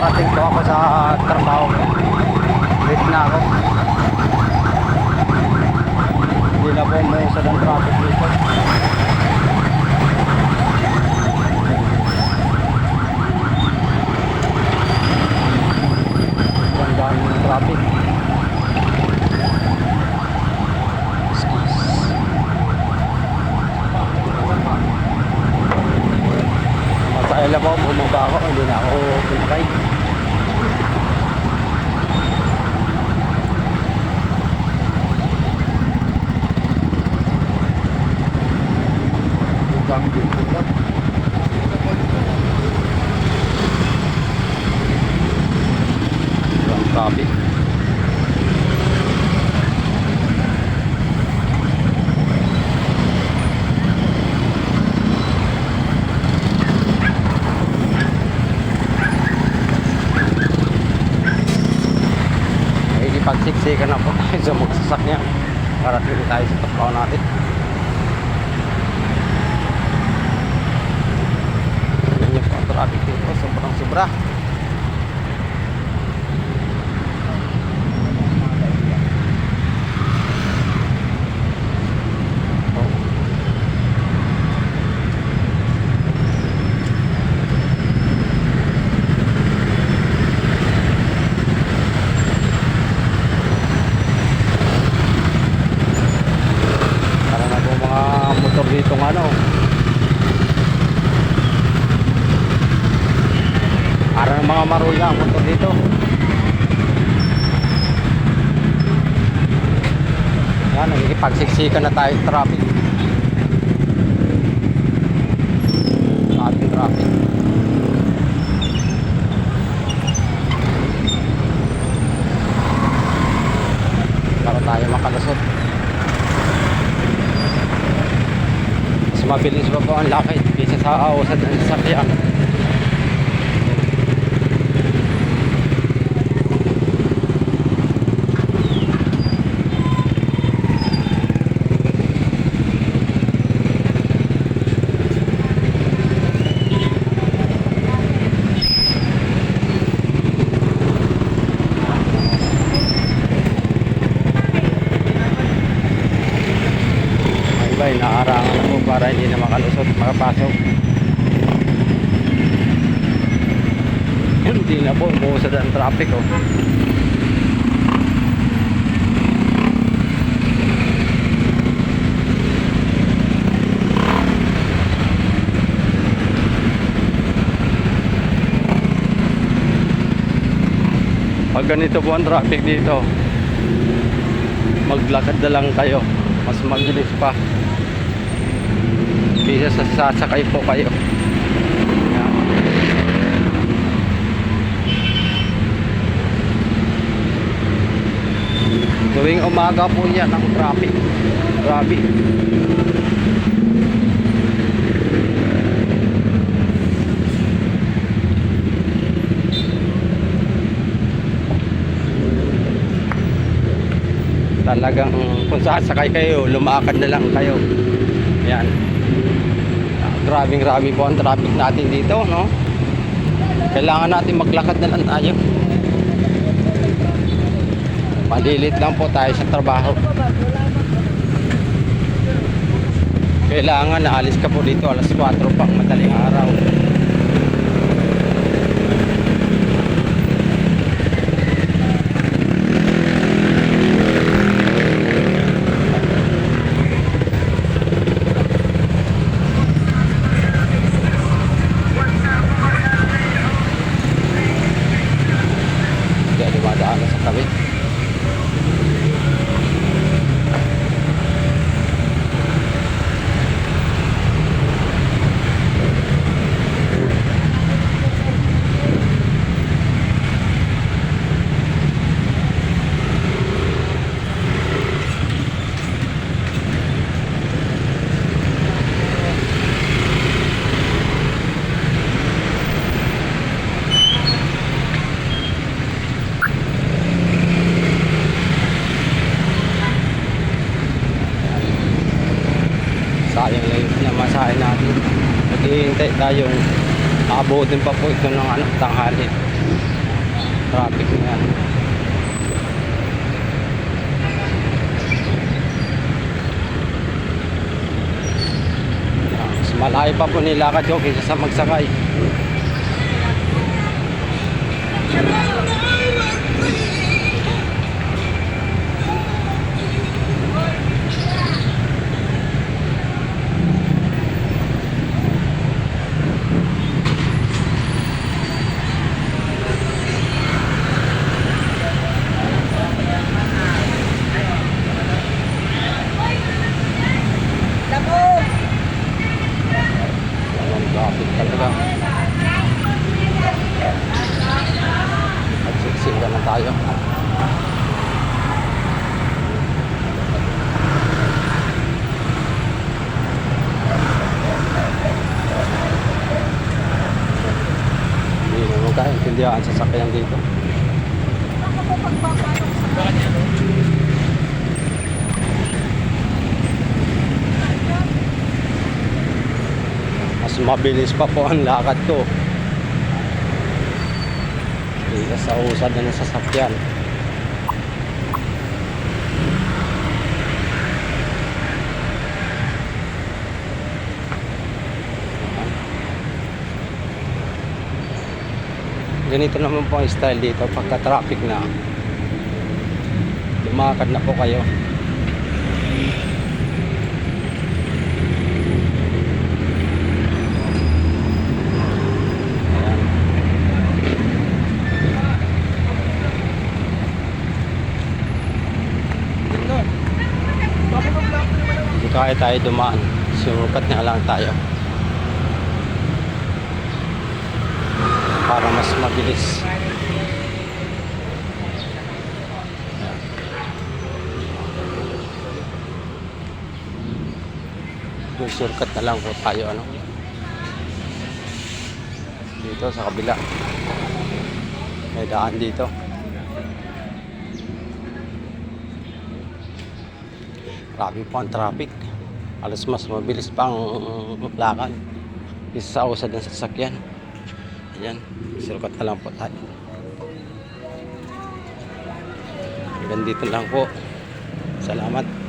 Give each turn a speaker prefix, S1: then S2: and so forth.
S1: nakarating po ako sa trabaho. Late na ako. Hindi na po umusad ang traffic dito. Gandaan yung traffic. Masaya po, bumaba ako, hindi na ako pinakay. Traffic. Pagsiksikan na po tayo sa magsasakyan para tuloy tayo sa trabaho natin. Ganyan po ang traffic dito, sobrang sobra. Dito ng ano, para ng mga maruya ang motor dito. Yan, nakikipagsiksikan na tayo sa traffic. Sa ating traffic. Para tayo makalusot. Mabilis pa po ang lakad kaysa sa usad ng sasakyan. Naarangan na po para hindi na makalusot, makapasok. Hindi na po, buusad ang traffic oh. Pag ganito po ang traffic dito, maglakad na lang kayo, mas mabilis pa kaysa sasakay po kayo. Tuwing umaga po yan ang traffic. Grabe. Talagang kung sasakay kayo, lumakad na lang kayo. Yan. Grabing-grabe po ang traffic natin dito, no? Kailangan natin maglakad na lang tayo. Malilit lang po tayo sa trabaho. Kailangan naalis ka po dito alas 4 pang madaling araw. sayang lang yung pinamasahe natin. Naghihintay tayong abutin pa po ito ng tanghali. Traffic na yan. Mas malayo pa po nilakad ko kaysa sa magsakay. Ayan, traffic talaga. At siksika na tayo. Hindi naman kaintindihan sa sakyan dito. Mas mabilis pa po ang lakad ko kaysa sa usad na sasakyan. Ganito naman po ang style dito pagka traffic na. Lumakad na po kayo. Hindi kaya tayo dumaan. Sumukat na lang tayo para mas mabilis. Shortcut na lang po tayo, ano, dito sa kabila. May daan dito. Grabe po ang traffic. Alas mas mabilis pa ang lakad isa sa usad ng sasakyan. Ayan, shortcut na lang po tayo. Hanggang dito lang po. Salamat.